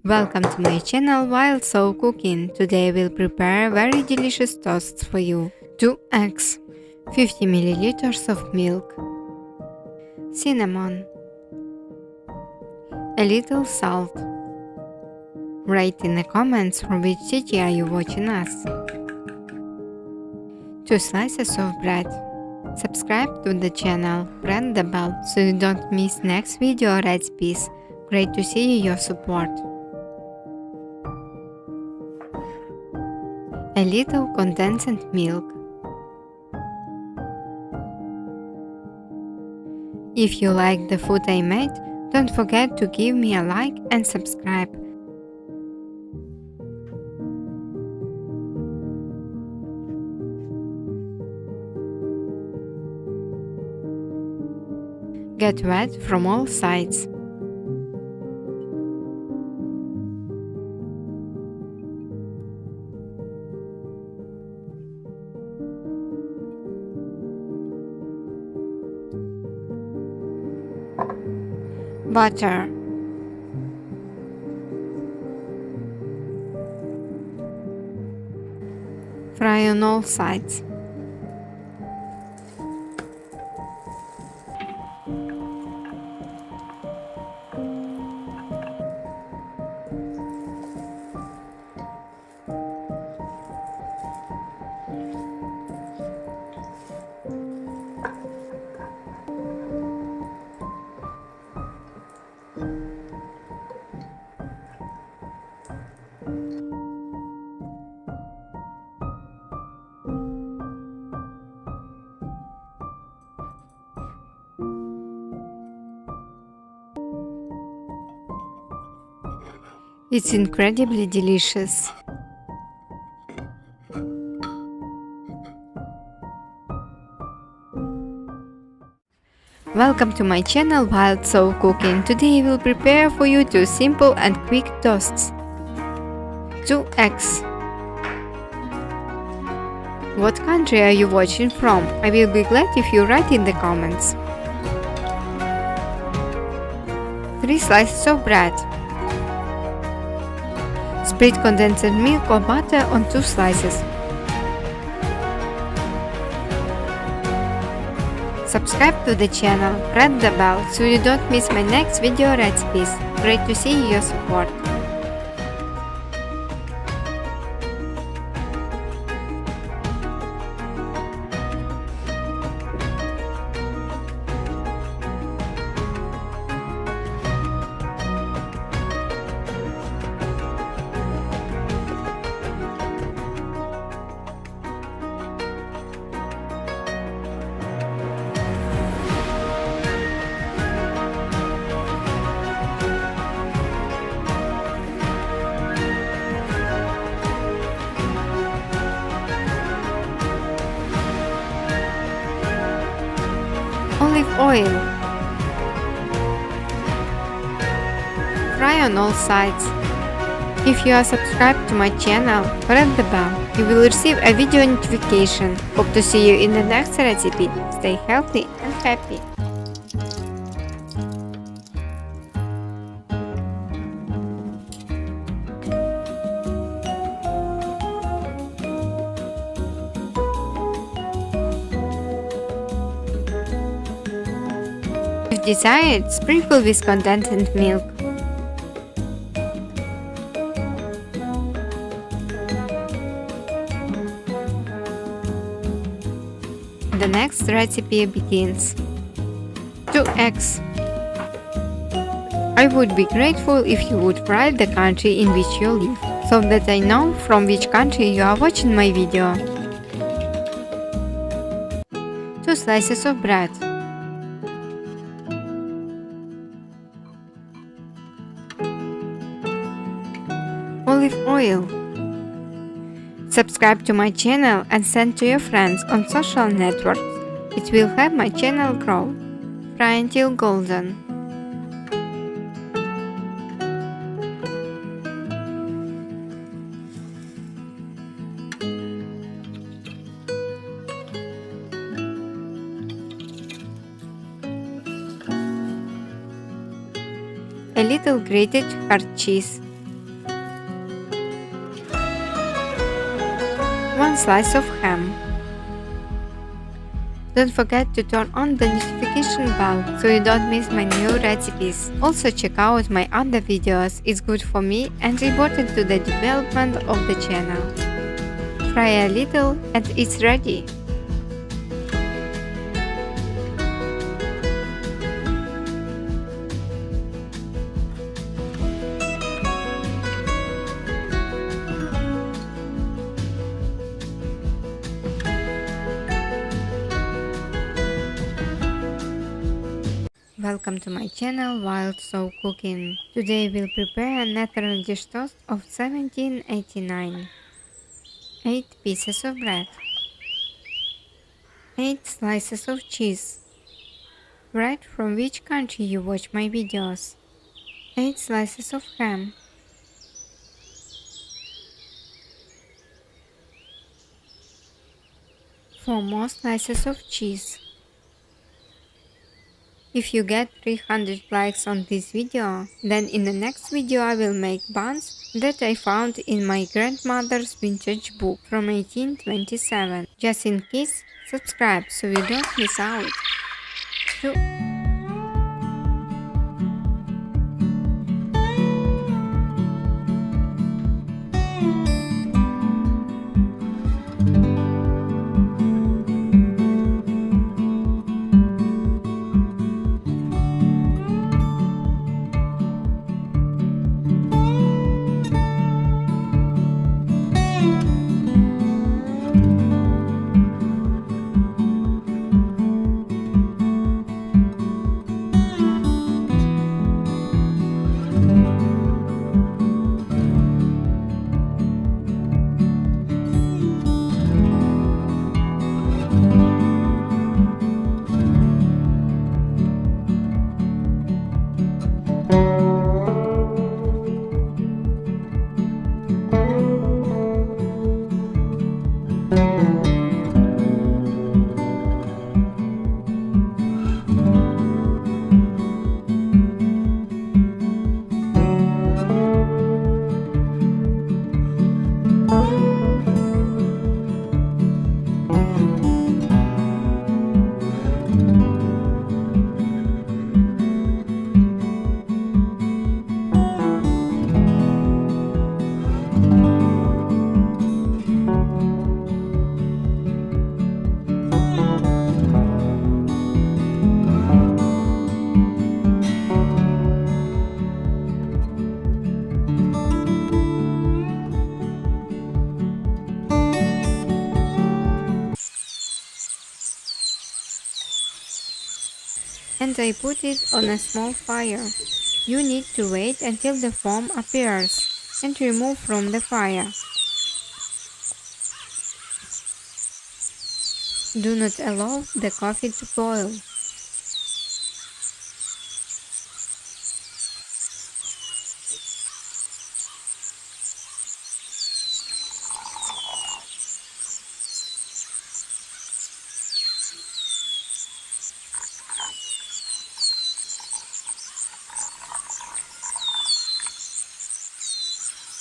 Welcome to my channel Wild Soul.Cooking. Today I will prepare very delicious toasts for you. 2 eggs, 50 ml of milk, cinnamon, a little salt. Write in the comments from which city are you watching us. 2 slices of bread. Subscribe to the channel, press the bell so you don't miss next video or recipes. Great to see your support. A little condensed milk. If you like the food I made, don't forget to give me a like and subscribe. Get wet from all sides. Butter, fry on all sides. It's incredibly delicious. Welcome to my channel Wild Soul Cooking. Today I will prepare for you 2 simple and quick toasts. 2 eggs. What country are you watching from? I will be glad if you write in the comments. 3 slices of bread. Spread condensed milk or butter on 2 slices. Subscribe to the channel, press the bell so you don't miss my next video recipes. Great to see your support. Olive oil. Fry on all sides. If you are subscribed to my channel, press the bell. You will receive a video notification. Hope to see you in the next recipe. Stay healthy and happy. If desired, sprinkle with condensed milk. The next recipe begins. 2 eggs. I would be grateful if you would write the country in which you live, so that I know from which country you are watching my video. 2 slices of bread. Olive oil. Subscribe to my channel and send to your friends on social networks. It will help my channel grow. Fry until golden. A little grated hard cheese. 1 slice of ham. Don't forget to turn on the notification bell so you don't miss my new recipes. Also check out my other videos, it's good for me and important to the development of the channel. Fry a little and it's ready. Welcome to my channel Wild Soul.Cooking. Today we'll prepare a natural dish toast of 1789. 8 pieces of bread. 8 slices of cheese. Write from which country you watch my videos. 8 slices of ham. 4 more slices of cheese. If you get 300 likes on this video, then in the next video I will make buns that I found in my grandmother's vintage book from 1827. Just in case, subscribe so you don't miss out. And I put it on a small fire. You need to wait until the foam appears and remove from the fire. Do not allow the coffee to boil.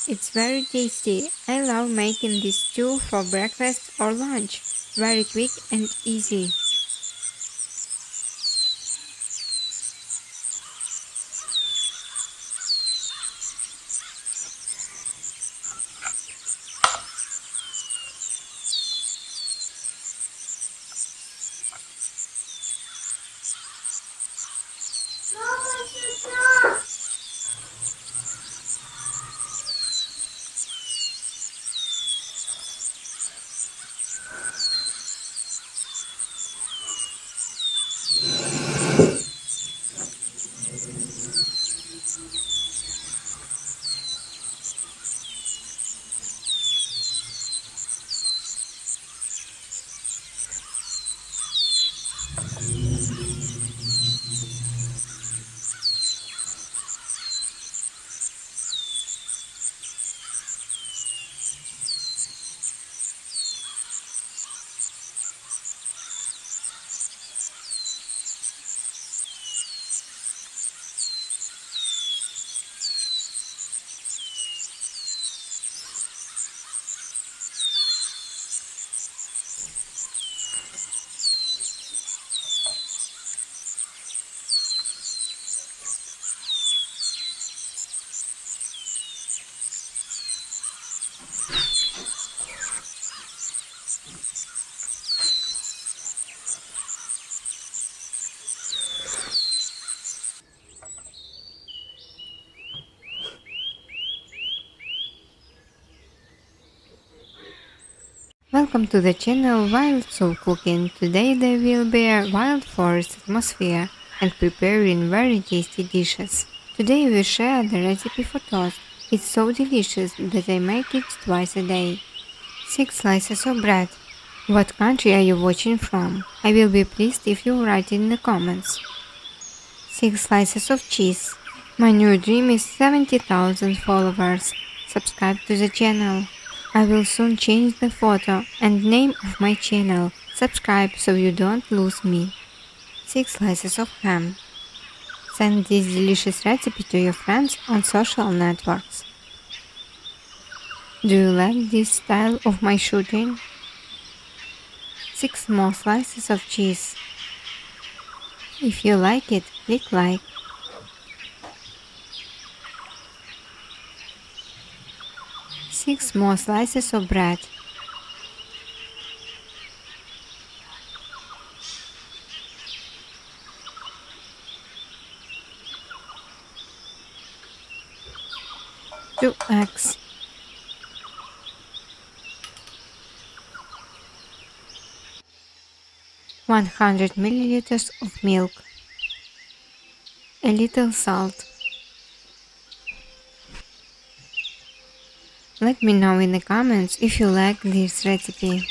It's very tasty. I love making this stew for breakfast or lunch. Very quick and easy. Welcome to the channel Wild Soul.Cooking. Today there will be a wild forest atmosphere and preparing very tasty dishes. Today we share the recipe for toast. It's so delicious that I make it twice a day. 6 slices of bread. What country are you watching from? I will be pleased if you write in the comments. 6 slices of cheese. My new dream is 70,000 followers. Subscribe to the channel. I will soon change the photo and name of my channel. Subscribe so you don't lose me. 6 slices of ham. Send this delicious recipe to your friends on social networks. Do you like this style of my shooting? 6 small slices of cheese. If you like it, click like. 6 small slices of bread. Two eggs. 100 milliliters of milk. A little salt. Let me know in the comments if you like this recipe.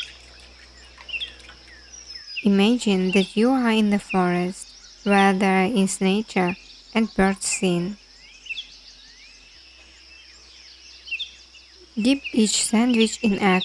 Imagine that you are in the forest, where there is nature and birds sing. Dip each sandwich in egg.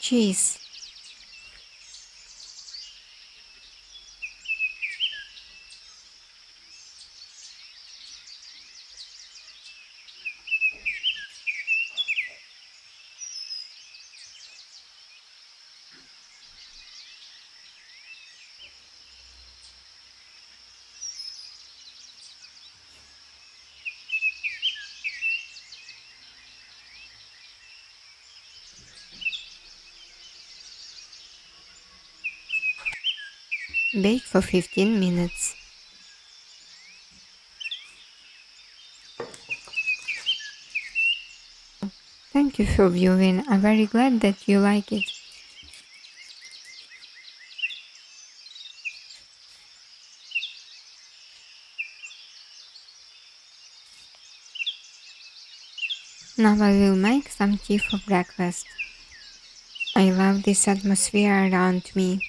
Cheese. Bake for 15 minutes. Thank you for viewing. I'm very glad that you like it. Now I will make some tea for breakfast. I love this atmosphere around me.